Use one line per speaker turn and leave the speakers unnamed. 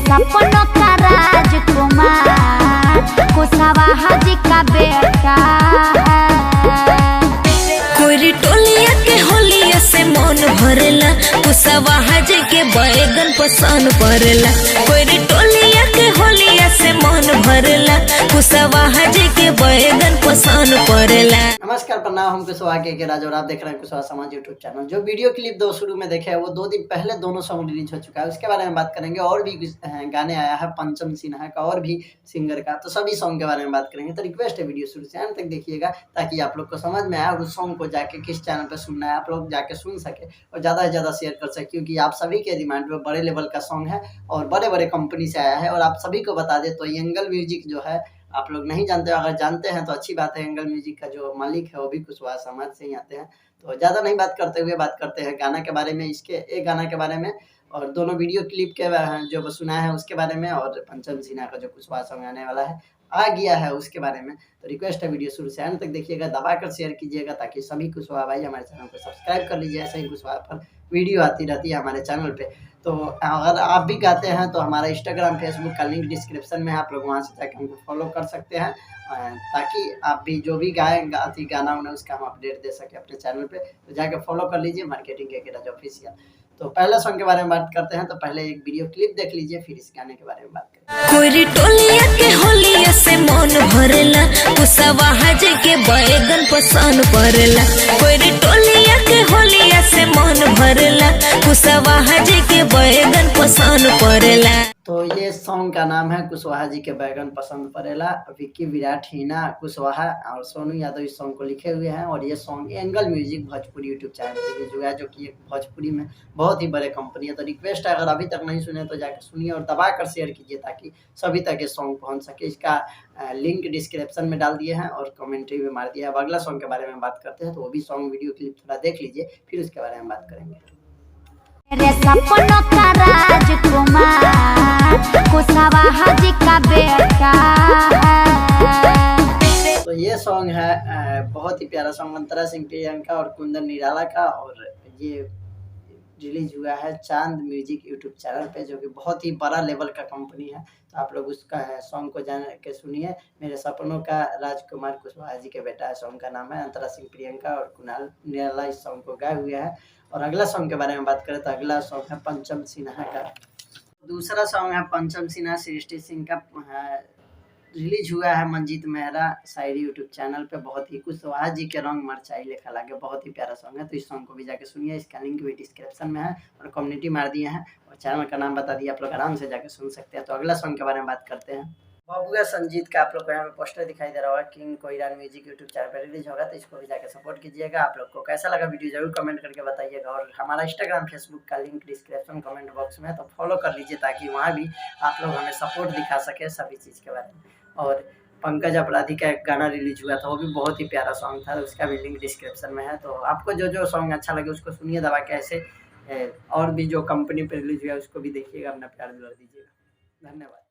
सपनों का राजकुमार कुशवाहा जी का बेटा
कोई टोलिया के होलिया से मन भरेला कुशवाहा जी के बैगन पसंद पड़ेला। कोई टोलिया के होलिया से मन भरेला कुशवाहा जी के बैगन पसंद पड़ेला।
नमस्कार, प्रणाम। हम कुशवाहा के राज और आप देख रहे हैं कुशवाहा समाज यूट्यूब चैनल। जो वीडियो क्लिप दो शुरू में देखे हैं वो 2 दिन पहले दोनों सॉन्ग रिलीज हो चुका है, उसके बारे में बात करेंगे। और भी गाने आया है पंचम सिन्हा का और भी सिंगर का, तो सभी सॉन्ग के बारे में बात करेंगे। तो रिक्वेस्ट है वीडियो शुरू से अंत तक देखिएगा ताकि आप लोग को समझ में आए और उस सॉन्ग को जाके किस चैनल पर सुनना है आप लोग जाके सुन सके और ज़्यादा से ज़्यादा शेयर कर सके, क्योंकि आप सभी के डिमांड पे बड़े लेवल का सॉन्ग है और बड़े बड़े कंपनी से आया है। और आप सभी को बता दें तो एंगल म्यूजिक जो है आप लोग नहीं जानते, अगर जानते हैं तो अच्छी बात है। एंगल म्यूजिक का जो मालिक है वो भी कुशवाहा समाज से ही आते हैं। तो ज़्यादा नहीं बात करते हुए बात करते हैं गाना के बारे में, इसके एक गाना के बारे में और दोनों वीडियो क्लिप के जो सुना है उसके बारे में, और पंचम सिन्हा का जो कुशवाहा सॉन्ग आने वाला है आ गया है उसके बारे में। तो रिक्वेस्ट है वीडियो शुरू से अंत तक देखिएगा, दबाकर शेयर कीजिएगा ताकि सभी कुशवाहा भाई हमारे चैनल को सब्सक्राइब कर लीजिए। ऐसे ही कुशवाहा पर वीडियो आती रहती है हमारे चैनल पे। तो अगर आप भी गाते हैं तो हमारा इंस्टाग्राम फेसबुक का लिंक डिस्क्रिप्शन में है, आप लोग वहाँ से जाकर हमको फॉलो कर सकते हैं ताकि आप भी जो भी गाती गाना उन्हें उसका हम अपडेट दे सके अपने चैनल पे। तो जाकर फॉलो कर लीजिए मार्केटिंग के राज ऑफिशियल। तो पहले सॉन्ग के बारे में बात करते हैं, तो पहले एक वीडियो क्लिप देख लीजिए फिर इस गाने के बारे में बात करें।
कोई टोलिया के होलिया से मन भरेला कुशवाहा जी के बैगन पसंद पड़ेला। कोई टोलिया के होलिया से मन भरेला कुशवाहा जी के बैगन पसंद पड़ेला।
तो ये सॉन्ग का नाम है कुशवाहा जी के बैगन पसंद पड़ेला। विक्की विराट, हिना कुशवाहा और सोनू यादव इस सॉन्ग को लिखे हुए हैं। और ये song angle music Bhojpuri YouTube channel पे रिलीज हुआ है, जो कि एक भोजपुरी में बहुत ही बड़े कंपनी है। तो रिक्वेस्ट है अगर अभी तक नहीं सुने तो जाकर सुनिए और दबा कर शेयर कीजिए ताकि सभी तक ये सॉन्ग पहुंच सके। इसका लिंक डिस्क्रिप्शन में डाल दिए हैं और कमेंट्री में मार दिया है। अब अगला सॉन्ग के बारे में बात करते हैं, तो वो भी सॉन्ग वीडियो क्लिप थोड़ा देख लीजिए फिर उसके बारे में बात करेंगे।
मेरे सपनों का राजकुमार कुशवाहा जी का बेटा
तो ये सॉन्ग है बहुत ही प्यारा सॉन्ग, अंतरा सिंह प्रियंका और कुंदन निराला का। और ये रिलीज हुआ है चांद म्यूजिक यूट्यूब चैनल पे, जो कि बहुत ही बड़ा लेवल का कंपनी है। तो आप लोग उसका सॉन्ग को जान के सुनिए। मेरे सपनों का राजकुमार कुशवाहा जी के बेटा है सॉन्ग का नाम है। अंतरा सिंह प्रियंका और कुणाल निराला इस सॉन्ग को गाए हुए हैं। और अगला सॉन्ग के बारे में बात करें तो अगला सॉन्ग है पंचम सिन्हा का। दूसरा सॉन्ग है पंचम सिन्हा सृष्टि सिंह का, रिलीज हुआ है मंजीत मेहरा शायरी यूट्यूब चैनल पे। बहुत ही कुशवाहा जी के रंग मरचाई लेखा लागे, बहुत ही प्यारा सॉन्ग है। तो इस सॉन्ग को भी जाके सुनिए, इसका लिंक भी डिस्क्रिप्शन में है और कम्युनिटी मार दिए हैं और चैनल का नाम बता दिया, आप लोग आराम से जाके सुन सकते हैं। तो अगला सॉन्ग के बारे में बात करते हैं। बबुआ संजीत का आप लोग को यहाँ पे पोस्टर दिखाई दे रहा होगा, किंग कोयरान म्यूजिक यूट्यूब चैनल पर रिलीज होगा, तो इसको भी जाके सपोर्ट कीजिएगा। आप लोग को कैसा लगा वीडियो जरूर कमेंट करके बताइएगा। और हमारा इंस्टाग्राम फेसबुक का लिंक डिस्क्रिप्शन कमेंट बॉक्स में है, तो फॉलो कर लीजिए ताकि वहाँ भी आप लोग हमें सपोर्ट दिखा सके सभी चीज़ के बारे में। और पंकज अपराधी का एक गाना रिलीज हुआ था, वो भी बहुत ही प्यारा सॉन्ग था, उसका भी लिंक डिस्क्रिप्शन में है। तो आपको जो जो सॉन्ग अच्छा लगे उसको सुनिए दबा के। ऐसे और भी जो कंपनी पर रिलीज हुआ है उसको भी देखिएगा, अपना प्यार दिला दीजिएगा। धन्यवाद।